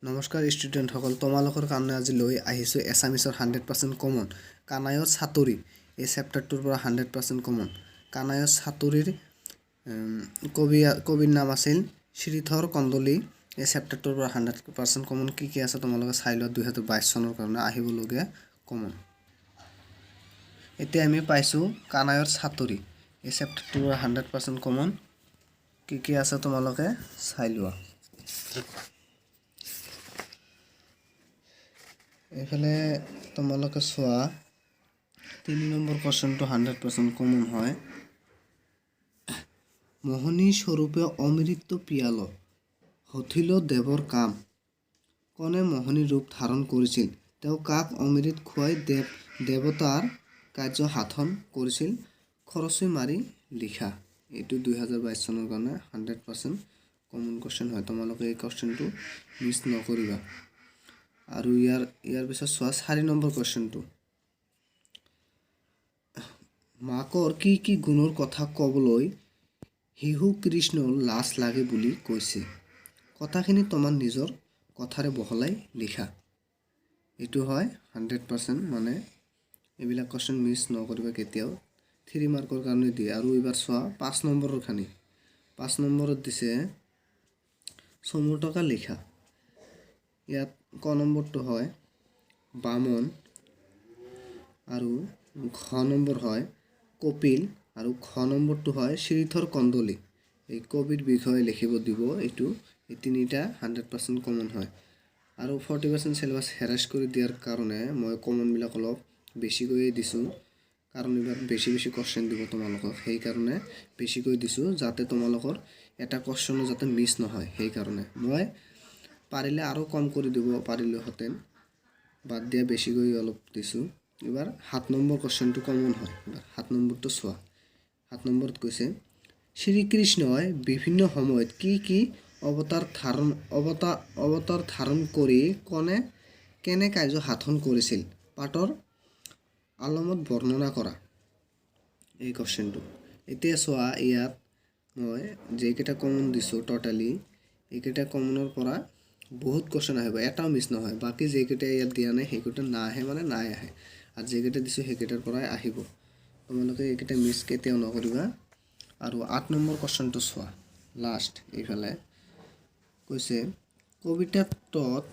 নমস্কাৰ ষ্টুডেণ্টসকল, তোমালোকৰ কাৰণে আজি লৈ আহিছোঁ এছামিছৰ 100% কমন কানায়ৰ চাতুৰী। এই চেপ্টাৰটোৰ পৰা 100% কমন কানায়ৰ চাতুৰীৰ কবিৰ নাম আছিল শ্ৰীধৰ কন্দলী। এই চেপ্টাৰটোৰ পৰা 100% কমন কি আছে তোমালোকে চাই লোৱা। 2022 চনৰ কাৰণে আহিবলগীয়া কমন। এতিয়া আমি পাইছোঁ কানায়ৰ চাতুৰী। এই চেপ্টাৰটোৰ পৰা 100% কমন কি আছে তোমালোকে চাই লোৱা। এইফালে তোমালোকে চোৱা 3 নম্বৰ কোৱেশ্চনটো 100% কমন হয়। মোহনী স্বৰূপে অমৃত পিয়াল হঠিল দেৱৰ কাম, কোনে মোহনী ৰূপ ধাৰণ কৰিছিল, তেওঁ কাক অমৃত খুৱাই দেৱতাৰ কাৰ্য সাধন কৰিছিল, খৰচী মাৰি লিখা। এইটো 2022 চনৰ কাৰণে 100% কমন কোৱেশ্চন হয়। তোমালোকে এই কোৱেশ্চনটো মিছ নকৰিবা। আৰু ইয়াৰ পিছত চোৱা 4 নম্বৰ কোৱেশ্চনটো। মাকৰ কি গুণৰ কথা ক'বলৈ শিশু কৃষ্ণৰ লাজ লাগে বুলি কৈছে, কথাখিনি তোমাৰ নিজৰ কথাৰে বহলাই লিখা। এইটো হয় 100%, মানে এইবিলাক কোৱেশ্চন মিছ নকৰিবা কেতিয়াও। 3 মাৰ্কৰ কাৰণে দিয়ে। আৰু এইবাৰ চোৱা 5 নম্বৰৰ খানি। 5 নম্বৰত দিছে চমু টকা লিখা। ইয়াত ক নম্বৰটো হয় বামন আৰু ঘ নম্বৰ হয় কপিল আৰু খ নম্বৰটো হয় শ্ৰীধৰ কন্দলী। এই কবিৰ বিষয়ে লিখিব দিব। এইটো এই তিনিটা 100% কমন হয়। আৰু 40% চিলেবাছ হেৰাছ কৰি দিয়াৰ কাৰণে মই কমনবিলাক অলপ বেছিকৈ দিছোঁ, কাৰণ এইবাৰ বেছি কোৱেশ্চন দিব তোমালোকক। সেইকাৰণে বেছিকৈ দিছোঁ, যাতে তোমালোকৰ এটা কোৱেশ্চনো যাতে মিছ নহয়। সেইকাৰণে মই পাৰিলে আৰু কম কৰি দিব পাৰিলোহেঁতেন, বাদ দিয়া বেছিকৈ অলপ দিছোঁ। এবাৰ 7 নম্বৰ কোৱেশ্চনটো কমন হয়। 7 নম্বৰটো চোৱা। 7 নম্বৰত কৈছে শ্ৰীকৃষ্ণই বিভিন্ন সময়ত কি অৱতাৰ ধাৰণ কৰি কেনে কাৰ্য সাধন কৰিছিল, পাঠৰ আলমত বৰ্ণনা কৰা। এই কোৱেশ্চনটো এতিয়া চোৱা। ইয়াত মই যেইকেইটা কমন দিছোঁ টোটেলি, এইকেইটা কমনৰ পৰা বহুত কোৱেশ্চন আহিব, এটাও মিছ নহয়। বাকী যেইকেইটা ইয়াত দিয়া নাই সেইকেইটা নাহে, মানে নাই আহে। আৰু যেইকেইটা দিছোঁ সেইকেইটাৰ পৰাই আহিব। তোমালোকে এইকেইটা মিছ কেতিয়াও নকৰিবা। আৰু 8 নম্বৰ কোৱেশ্চনটো চোৱা লাষ্ট। এইফালে কৈছে কবিতাটোত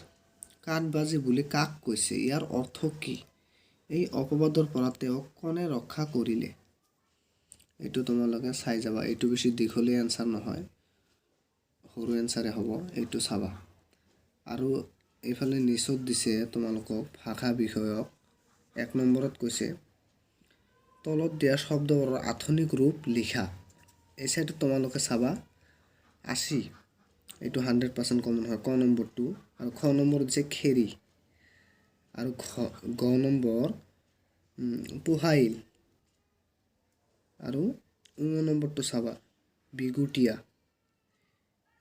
কাঠবাজি বুলি কাক কৈছে, ইয়াৰ অৰ্থ কি, এই অপবাদৰ পৰা তেওঁক কোনে ৰক্ষা কৰিলে। এইটো তোমালোকে চাই যাবা। এইটো বেছি দীঘলীয়া এনচাৰ নহয়, সৰু এনচাৰে হ'ব। এইটো চাবা। আৰু এইফালে নিচত দিছে তোমালোকক ভাষা বিষয়ক। 1 নম্বৰত কৈছে তলত দিয়া শব্দবোৰৰ আধুনিক ৰূপ লিখা। এই চাইডত তোমালোকে চাবা 80। এইটো 100% কমন হয় ক নম্বৰটো। আৰু খ নম্বৰত যে খেৰী, আৰু গ নম্বৰ পোহাইল, আৰু নম্বৰটো চাবা বিগুটীয়া।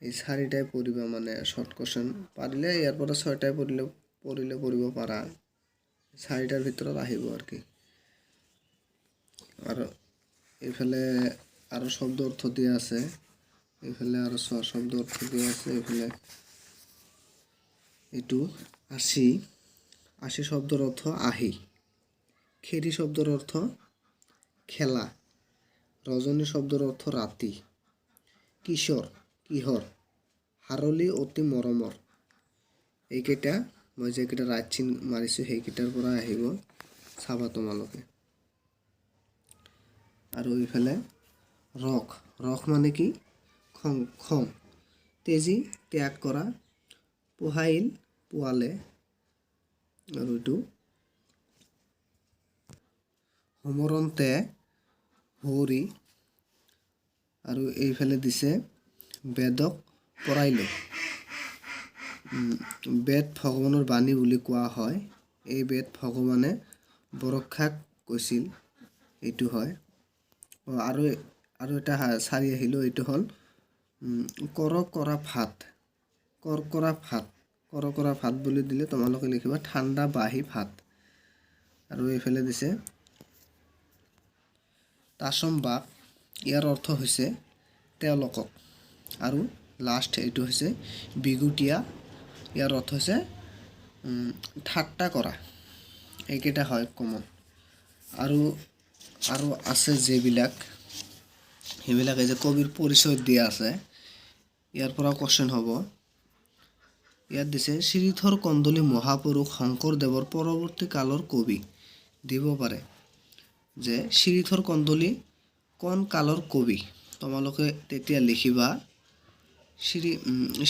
এই 4টাই পঢ়িবা, মানে শৰ্ট কোৱেশ্চন। পাৰিলে ইয়াৰ পৰা 6টাই পঢ়িব পাৰা। 4টাৰ ভিতৰত আহিব আৰু কি। আৰু এইফালে আৰু শব্দ অৰ্থ দিয়া আছে। এইফালে আৰু শব্দ অৰ্থ দিয়া আছে। এইফালে এইটো 80 শব্দৰ অৰ্থ আহি, খেৰী শব্দৰ অৰ্থ খেলা, ৰজনী শব্দৰ অৰ্থ ৰাতি, কিশোৰ কিহৰ, হাৰলি অতি মৰমৰ। এইকেইটা মই যেইকেইটা ৰাইট চিন মাৰিছোঁ সেইকেইটাৰ পৰা আহিব, চাবা তোমালোকে। আৰু এইফালে ৰস মানে কি, খং, তেজি ত্যাগ কৰা, পোহাইল পোৱালে, আৰু এইটো সমৰন্তে হৰি। আৰু এইফালে দিছে বেদক পঢ়াইলে। বেদ ভগৱানৰ বাণী বুলি কোৱা হয়। এই বেদ ভগৱানে বৰষাক কৈছিল। এইটো হয়। আৰু এটা 4 আহিলোঁ। এইটো হ'ল কৰকৰা ভাত বুলি দিলে তোমালোকে লিখিবা ঠাণ্ডা বাঁহী ভাত। আৰু এইফালে দিছে তাচম বাক, ইয়াৰ অৰ্থ হৈছে তেওঁলোকক। আৰু লাষ্ট এইটো হৈছে বিগুটীয়া ইয়াৰ অৰ্থ হৈছে ঠাট্টা কৰা, এইকেইটা হয় কমন। আৰু আছে যিবিলাক সেইবিলাকে যে কবিৰ পৰিচয় দিয়া আছে, ইয়াৰ পৰা কোৱেশ্চন হ'ব। ইয়াত দিছে শ্ৰীধৰ কন্দলী মহাপুৰুষ শংকৰদেৱৰ পৰৱৰ্তী কালৰ কবি। দিব পাৰে যে শ্ৰীধৰ কন্দলী কোন কালৰ কবি, তোমালোকে তেতিয়া লিখিবা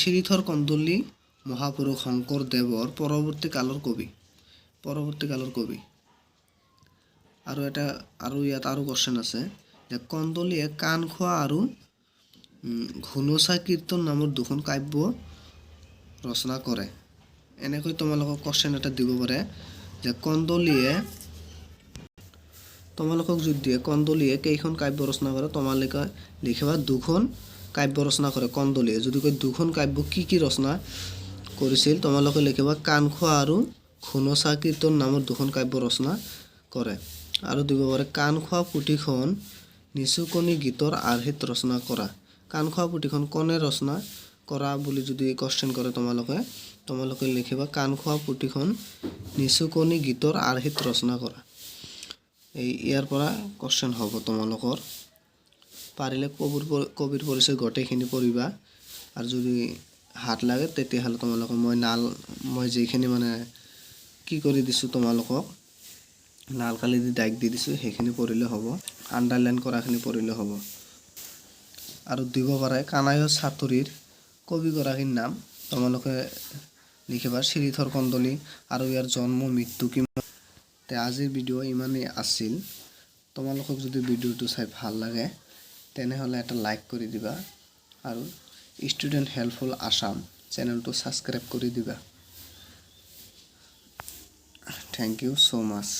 শ্ৰীধৰ কন্দলী মহাপুৰুষ শংকৰদেৱৰ পৰৱৰ্তী কালৰ কবি। আৰু ইয়াত আৰু কোৱেশ্চন আছে যে কন্দলীয়ে কাণখোৱা আৰু ঘুনুচা কীৰ্তন নামৰ দুখন কাব্য ৰচনা কৰে। এনেকৈ তোমালোকক কোৱেশ্চন এটা দিব পাৰে যে কন্দলীয়ে কেইখন কাব্য ৰচনা কৰে, তোমালোকে লিখিবা দুখন কাব্য ৰচনা কৰে কন্দলীয়ে। যদি কয় দুখন কাব্য কি ৰচনা কৰিছিল, তোমালোকে লিখিবা কাণখোৱা আৰু ঘুনুচা কীৰ্তন নামৰ দুখন কাব্য ৰচনা কৰে। আৰু দিব পাৰে কাণখোৱা পুথিখন নিচুকনি গীতৰ আৰ্হিত ৰচনা কৰা। কাণখোৱা পুথিখন কোনে ৰচনা কৰা বুলি যদি কোৱেশ্চন কৰে, তোমালোকে লিখিবা কাণখোৱা পুথিখন নিচুকনি গীতৰ আৰ্হিত ৰচনা কৰা। ইয়াৰ পৰা কোৱেশ্চন হ'ব তোমালোকৰ। পাৰিলে কবিৰ পৰিচয় গোটেইখিনি পঢ়িবা, আৰু যদি হাত লাগে তেতিয়াহ'লে তোমালোকে মই যিখিনি মানে কি কৰি দিছোঁ তোমালোকক লাল কালি দি দাগ দি দিছোঁ সেইখিনি পঢ়িলে হ'ব, আণ্ডাৰলাইন কৰাখিনি পঢ়িলে হ'ব। আৰু দিব পাৰে কানাইৰ চাতুৰীৰ কবিগৰাকীৰ নাম, তোমালোকে লিখিবা শ্ৰীধৰ কন্দলী আৰু ইয়াৰ জন্ম মৃত্যু কিমান। আজিৰ ভিডিঅ' ইমানেই আছিল। তোমালোকক যদি ভিডিঅ'টো চাই ভাল লাগে তেনেহ'লে এটা লাইক কৰি দিবা, আৰু ষ্টুডেণ্ট হেল্পফুল আছাম চেনেলটো ছাবস্ক্ৰাইব কৰি দিবা। Thank you so' much.